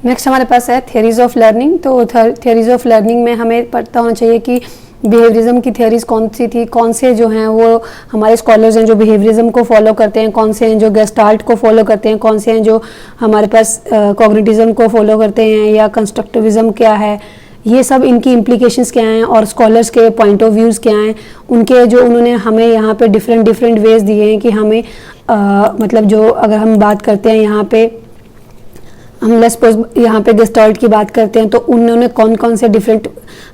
Next हमारे पास है थियरीज ऑफ लर्निंग। तो थियरीज ऑफ लर्निंग में हमें पता होना चाहिए कि बिहेवियरिज्म की थियरीज कौन सी थी, कौन से जो हैं वो हमारे स्कॉलर्स हैं जो बिहेवियरिज्म को फॉलो करते हैं, कौन से हैं जो गेस्टाल्ट को फॉलो करते हैं, कौन से हैं जो हमारे पास कॉग्निटिज्म को फॉलो करते हैं, या कंस्ट्रक्टिविज्म क्या है, ये सब इनकी इम्प्लीकेशंस क्या हैं और स्कॉलर्स के पॉइंट ऑफ व्यूज़ क्या हैं, उनके जो उन्होंने हमें यहाँ पे डिफरेंट वेज दिए हैं कि हमें मतलब जो अगर हम बात करते हैं यहाँ पे हम लेट्स सपोज यहाँ पे गेस्टाल्ट की बात करते हैं तो उन्होंने कौन कौन से डिफरेंट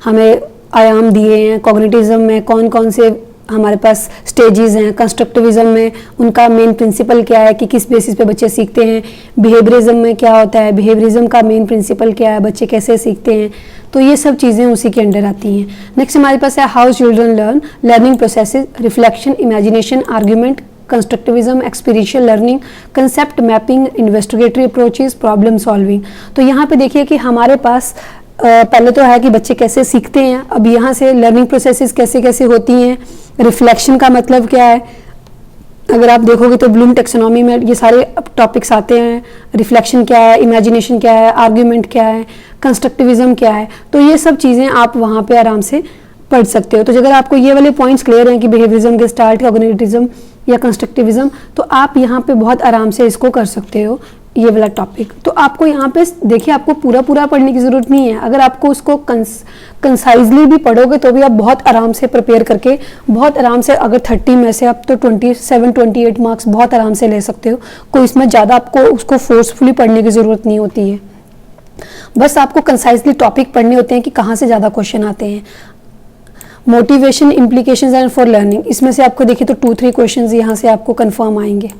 हमें आयाम दिए हैं, कॉग्निटिज्म में कौन कौन से हमारे पास स्टेजेस हैं, कंस्ट्रक्टिविज्म में उनका मेन प्रिंसिपल क्या है कि किस बेसिस पे बच्चे सीखते हैं, बिहेवियरिज्म में क्या होता है, बिहेवियरिज्म का मेन प्रिंसिपल क्या है, बच्चे कैसे सीखते हैं, तो ये सब चीज़ें उसी के अंडर आती हैं। नेक्स्ट हमारे पास है how children learn, learning processes, reflection, imagination, argument, constructivism, experiential learning, concept mapping, investigatory approaches, problem solving. तो यहाँ पे देखिए कि हमारे पास पहले तो है कि बच्चे कैसे सीखते हैं, अब यहाँ से लर्निंग प्रोसेसेस कैसे कैसे होती हैं, रिफ्लेक्शन का मतलब क्या है, अगर आप देखोगे तो ब्लूम टेक्सोनॉमी में ये सारे टॉपिक्स आते हैं, रिफ्लेक्शन क्या है, इमेजिनेशन क्या है, आर्ग्यूमेंट क्या है, कंस्ट्रक्टिविज्म क्या है, तो ये सब चीज़ें आप वहाँ पे आराम से पढ़ सकते हो। तो अगर आपको ये वाले पॉइंट्स क्लियर हैं कि बिहेवियरिज्म, गेस्टाल्ट, कॉग्निटिज्म या कंस्ट्रक्टिविज्म, तो आप यहाँ पे बहुत आराम से इसको कर सकते हो ये वाला टॉपिक। तो आपको यहाँ पे देखिए आपको पूरा पूरा पढ़ने की ज़रूरत नहीं है, अगर आपको उसको कंसाइजली भी पढ़ोगे तो भी आप बहुत आराम से प्रिपेयर करके बहुत आराम से, अगर 30 में से आप तो 27-28 मार्क्स बहुत आराम से ले सकते हो। कोई इसमें ज़्यादा आपको उसको फोर्सफुली पढ़ने की ज़रूरत नहीं होती है, बस आपको कंसाइजली टॉपिक पढ़ने होते हैं कि कहाँ से ज़्यादा क्वेश्चन आते हैं। Motivation, implications and for learning, इसमें से आपको देखिए तो 2-3 क्वेश्चंस यहाँ से आपको कंफर्म आएंगे।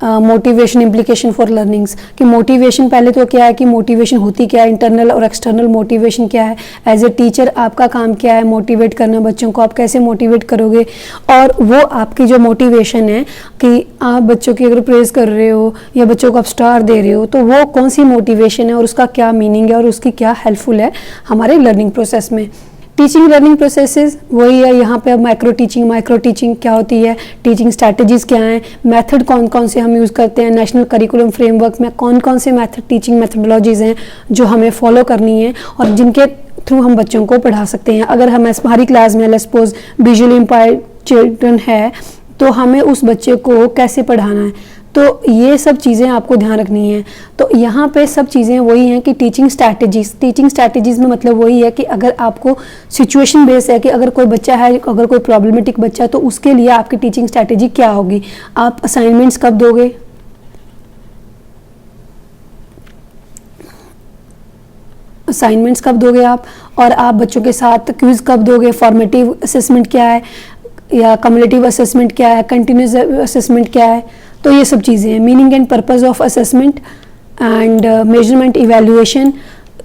मोटिवेशन, इम्प्लीकेशन फॉर लर्निंग्स कि मोटिवेशन पहले तो क्या है कि मोटिवेशन होती क्या है, इंटरनल और एक्सटर्नल मोटिवेशन क्या है, एज ए टीचर आपका काम क्या है मोटिवेट करना बच्चों को, आप कैसे मोटिवेट करोगे, और वो आपकी जो मोटिवेशन है कि आप बच्चों की अगर प्रेज कर रहे हो या बच्चों को आप स्टार दे रहे हो तो वो कौन सी मोटिवेशन है और उसका क्या मीनिंग है और उसकी क्या हेल्पफुल है हमारे लर्निंग प्रोसेस में। टीचिंग लर्निंग प्रोसेसेस वही है, यहाँ पे अब माइक्रो टीचिंग क्या होती है, टीचिंग स्ट्रैटेजीज क्या हैं, मेथड कौन कौन से हम यूज़ करते हैं, नेशनल करिकुलम फ्रेमवर्क में कौन कौन से मेथड टीचिंग मेथडोलॉजीज़ हैं जो हमें फॉलो करनी है और जिनके थ्रू हम बच्चों को पढ़ा सकते हैं। अगर हम हमारी क्लास में let's suppose visually impaired children है तो हमें उस बच्चे को कैसे पढ़ाना है, तो ये सब चीज़ें आपको ध्यान रखनी है। तो यहाँ पे सब चीज़ें वही हैं कि टीचिंग स्ट्रैटेजीज़ में मतलब वही है कि अगर आपको सिचुएशन बेस है कि अगर कोई बच्चा है, अगर कोई प्रॉब्लमेटिक बच्चा है तो उसके लिए आपकी टीचिंग स्ट्रैटेजी क्या होगी, आप असाइनमेंट्स कब दोगे, आप, और आप बच्चों के साथ क्विज कब दोगे, फॉर्मेटिव असेसमेंट क्या है या कम्युलेटिव असेसमेंट क्या है, कंटिन्यूस असेसमेंट क्या है, तो ये सब चीज़ें हैं। Meaning and purpose of assessment and measurement evaluation,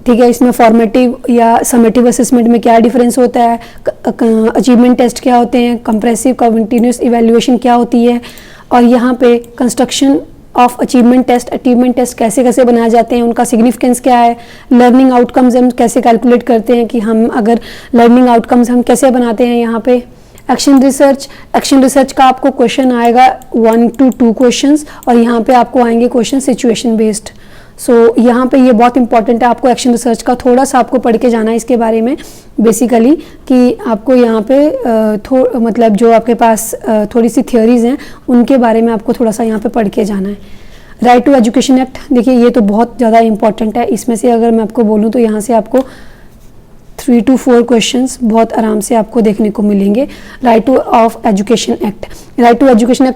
ठीक है, इसमें फॉर्मेटिव या समेटिव असेसमेंट में क्या डिफरेंस होता है, अचीवमेंट टेस्ट क्या होते हैं, कंप्रेसिव कंटिन्यूस इवैल्यूएशन क्या होती है, और यहाँ पे कंस्ट्रक्शन ऑफ अचीवमेंट टेस्ट कैसे कैसे बनाए जाते हैं, उनका सिग्निफिकेंस क्या है, लर्निंग आउटकम्स हम कैसे कैलकुलेट करते हैं कि हम अगर लर्निंग आउटकम्स हम कैसे बनाते हैं। यहाँ पे एक्शन रिसर्च का आपको क्वेश्चन आएगा 1 to 2 क्वेश्चंस, और यहाँ पे आपको आएंगे क्वेश्चन सिचुएशन बेस्ड। सो यहाँ पे ये बहुत इंपॉर्टेंट है, आपको एक्शन रिसर्च का थोड़ा सा आपको पढ़ के जाना है इसके बारे में बेसिकली, कि आपको यहाँ पे मतलब जो आपके पास थोड़ी सी थियोरीज हैं उनके बारे में आपको थोड़ा सा यहाँ पे पढ़ के जाना है। राइट टू एजुकेशन एक्ट, देखिए ये तो बहुत ज़्यादा इंपॉर्टेंट है, इसमें से अगर मैं आपको बोलूँ तो यहाँ से आपको 3 to 4 क्वेश्चंस बहुत आराम से आपको देखने को मिलेंगे। राइट टू एजुकेशन एक्ट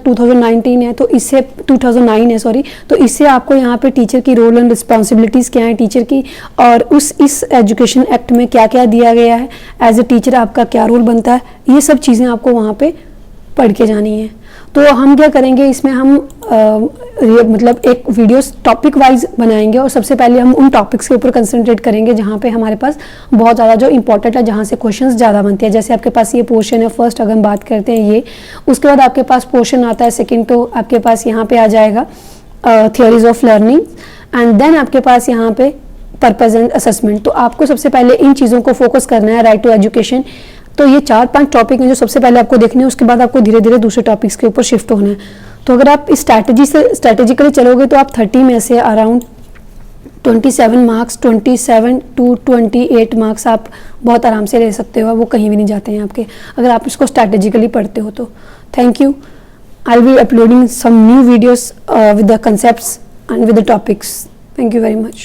2019 है, तो इससे 2009 है सॉरी, तो इससे आपको यहाँ पे टीचर की रोल एंड रिस्पॉन्सिबिलिटीज़ क्या है टीचर की, और इस एजुकेशन एक्ट में क्या क्या दिया गया है, एज ए टीचर आपका क्या रोल बनता है, ये सब चीज़ें आपको वहाँ पे पढ़ के जानी है। तो हम क्या करेंगे इसमें, हम मतलब एक वीडियोस टॉपिक वाइज बनाएंगे और सबसे पहले हम उन टॉपिक्स के ऊपर कंसंट्रेट करेंगे जहाँ पे हमारे पास बहुत ज़्यादा जो इंपॉर्टेंट है, जहाँ से क्वेश्चंस ज़्यादा बनते हैं। जैसे आपके पास ये पोर्शन है फर्स्ट, अगर हम बात करते हैं ये, उसके बाद आपके पास पोर्शन आता है सेकेंड, तो आपके पास यहाँ पे आ जाएगा theories of learning, and then आपके पास यहाँ पे पर्पस एंड असेसमेंट। तो आपको सबसे पहले इन चीज़ों को फोकस करना है, राइट टू एजुकेशन। तो ये 4-5 टॉपिक हैं जो सबसे पहले आपको देखने हैं, उसके बाद आपको धीरे धीरे दूसरे टॉपिक्स के ऊपर शिफ्ट होना है। तो अगर आप इस स्ट्रैटेजिकली चलोगे तो आप 30 में से अराउंड 27 मार्क्स, 27 to 28 मार्क्स आप बहुत आराम से ले सकते हो, वो कहीं भी नहीं जाते हैं आपके, अगर आप इसको स्ट्रैटेजिकली पढ़ते हो तो। Thank you. I'll be uploading some new videos with the concepts and with the topics. Thank you very much.